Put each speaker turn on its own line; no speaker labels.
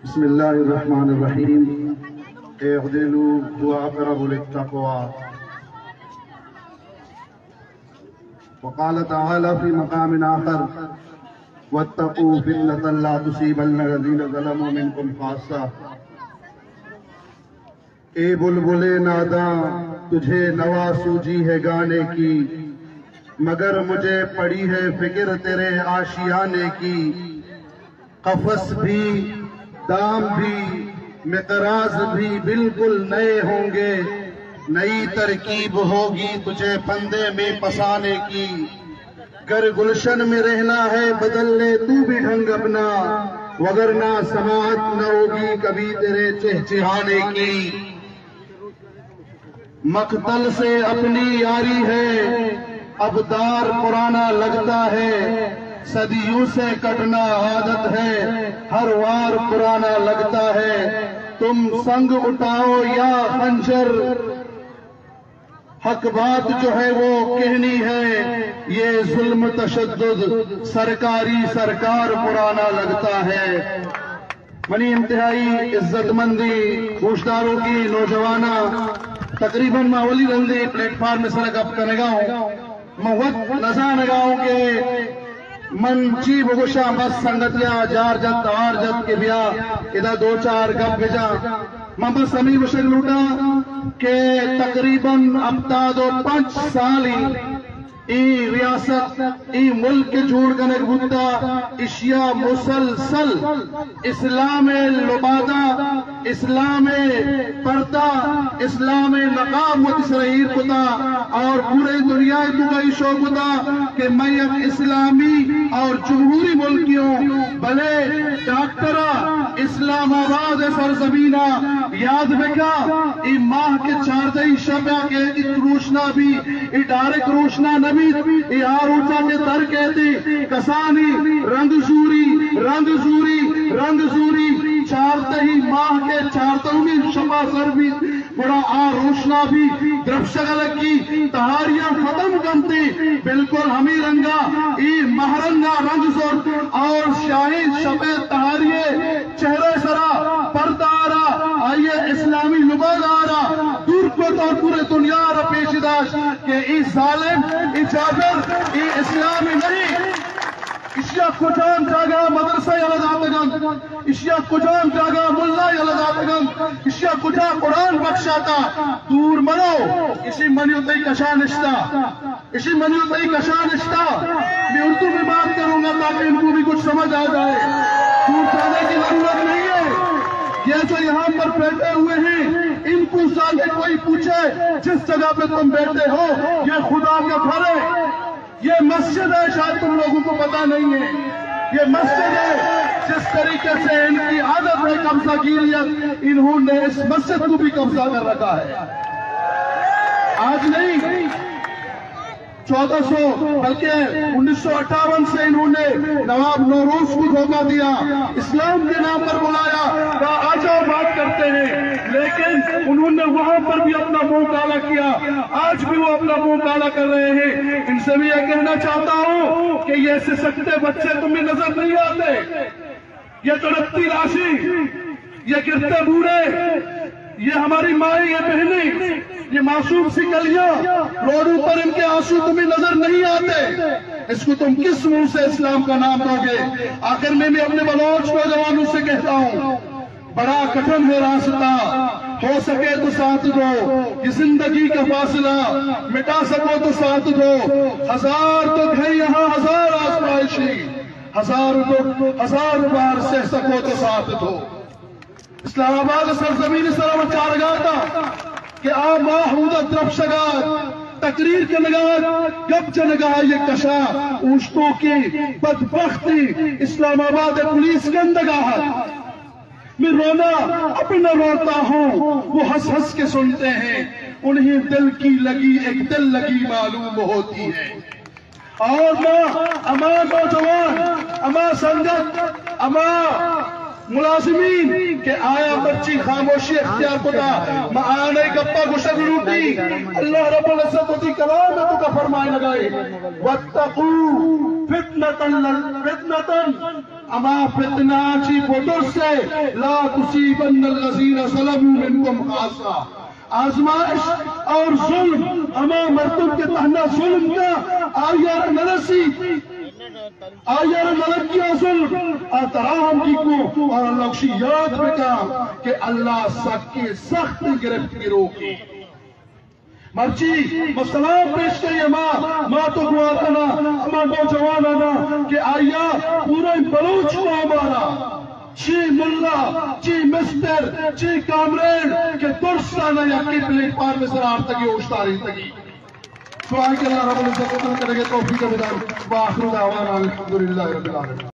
बिस्मिल्लाहिर्रहमानिर्रहीम। इअदिलू हुवा अक़रबु लित्तक़वा। वक़ाल तआला फ़ी मक़ामिन आख़र वत्तक़ू फ़ितनतन ला तुसीबन्ना लज़ीना ज़लमू मिनकुम ख़ास्सा। ए बुलबुले नादां तुझे नवा सूझी है गाने की, मगर मुझे पड़ी है फिक्र तेरे आशियाने की। कफस भी दाम भी मिक़राज़ भी बिल्कुल नए होंगे, नई तरकीब होगी तुझे फंदे में फंसाने की। गर गुलशन में रहना है बदल ले तू भी ढंग अपना, वगरना समाअत न होगी कभी तेरे चहचहाने की। मक़तल से अपनी यारी है अब दार पुराना लगता है, सदियों से कटना आदत है हर वार पुराना लगता है। तुम संग उठाओ या खंजर, हक बात जो है वो कहनी है। ये जुल्म तशद्दुद सरकारी सरकार पुराना लगता है। मनी इंतहाई इज्जतमंदी होशदारों की नौजवाना तकरीबन मावली रंदे प्लेटफॉर्म में सड़क अब कनेगाओं मवत नजा नगाओं के मंची बगुशा बस संगतिया जार जत तार जत के बिया इधर दो चार गप भेजा मब समी वशक लूटा के तकरीबन अब दो 5 साल ई रियासत ई मुल्क जोड़ कर गुद्दा इशिया मुसलसल इस्लाम लुबादा इस्लाम पर्दा इस्लाम नकाब इसराइल कुदा और पूरे दुनिया दुगई शोकुदा के मैं इस्लामी और जमहूरी मुल्कियों भले डॉक्टरा इस्लामाबाद सरजमीना याद बेका ई माह के 4 दई शबा के रोशना भी ई डायरेक्ट रोशना नबी ऊंचा के तर कहते कसानी रंग सूरी 4 दही माह के 4 दही शबा सर भी बड़ा आ रोशना भी द्रपशगल की तहारियां खत्म करते बिल्कुल हमी रंगा ई महरंगा रंग जोर और शाही शबे तहारिये चेहरे सरा पर्दारा आइए इस्लामी लुबादारा दूर को तो पूरे दुनिया पेशदाश के ई जालिम ई जाबिर ई इस्लामी नहीं इशिया कुजान जागा मदरसा यलदातगन इशिया कुजान जागा मुल्ला यलदातगन इशिया कुजा कुरान बख्शाता दूर मनो इसी मनियुतई कशानिश्ता इसी मनियुतई कशानिश्ता। मैं उर्दू में बात करूंगा ताकि इनको भी कुछ समझ आ जाए। दूर जाने की जरूरत नहीं है। ये जो यहाँ पर बैठे हुए हैं इनको साथ कोई पूछे जिस जगह पे तुम बैठे हो ये खुदा का घर है, ये मस्जिद है, शायद तुम लोगों को पता नहीं है। ये मस्जिद है जिस तरीके से इनकी आदत है कब्जा की लिया, इन्होंने इस मस्जिद को भी कब्जा कर रखा है। आज नहीं 1400 बल्कि 1958 से इन्होंने नवाब नौरोज को धोखा दिया, इस्लाम के नाम पर बुलाया, आ जाओ बात करते हैं, लेकिन उन्होंने वहां पर भी अपना मुंह काला किया। आज भी वो अपना मुंह काला कर रहे हैं। इनसे भी यह कहना चाहता हूं कि ये सिसकते बच्चे तुम्हें नजर नहीं आते, ये तड़पती राशि, ये गिरते बूढ़े, ये हमारी माएं, ये बहनें, ये मासूम सी कलियां रोडों पर इनके आंसू तुम्हें नजर नहीं आते। इसको तुम किस मुंह से इस्लाम का नाम दोगे? आखिर में मैं अपने बलोच नौजवानों से कहता हूं बड़ा कठिन है रास्ता, हो सके तो साथ दो, ये जिंदगी का फासला मिटा सको तो साथ दो। 1000 तो है यहाँ 1000 आजमाइशी, 1000 बार सह सको तो साथ दो। इस्लामाबाद सरजमीन सरम चारगाता कि आ माहूदा द्रपशगार तकरीर के नगार गप जनगा ये कशा ऊष्टों की बदबख्ती इस्लामाबाद पुलिस के अंदगाहत मैं रोना अपना रोता हूँ, वो हंस हंस के सुनते हैं, उन्हें दिल की लगी एक दिल लगी मालूम होती है। और माँ अमा नौजवान अमा संगत अमा मुलाजिमीन के आया बच्ची खामोशी अख्तियार खुदा माने गप्पा गुशर लूटी अल्लाह रब्बुल इज्जत दी कलाम में तो का फरमाए लगाए वत्तकू फितनतन अमा फितनाची बोतल से ला तुसीबन्नल्लज़ीना ज़लमू मिनकुम खासा। आजमाइश और जुल्म अमा मर्तब के तहना जुल्म का आयार नरसी आयार नरकिया जुल्म आतराम की को और अल्लाह याद बेका कि अल्लाह सबके सख्त गिरफ्त की रोकी मर्ची मसलाम पेश करिए माँ तो गुआतना अमा नौजवान ना कि आया पूरा बलूच को हमारा ची मुल्ला ची मिस्टर ची कामरेड के दुर्स्ताना या की प्लेटफार्म में सरार तक उश्तारी तकी सुभान अल्लाह रब्बुल इज्जत करेंगे तौफीक के बिना वाखिर दावाना अल्हम्दुलिल्लाहि रब्बिल आलमीन।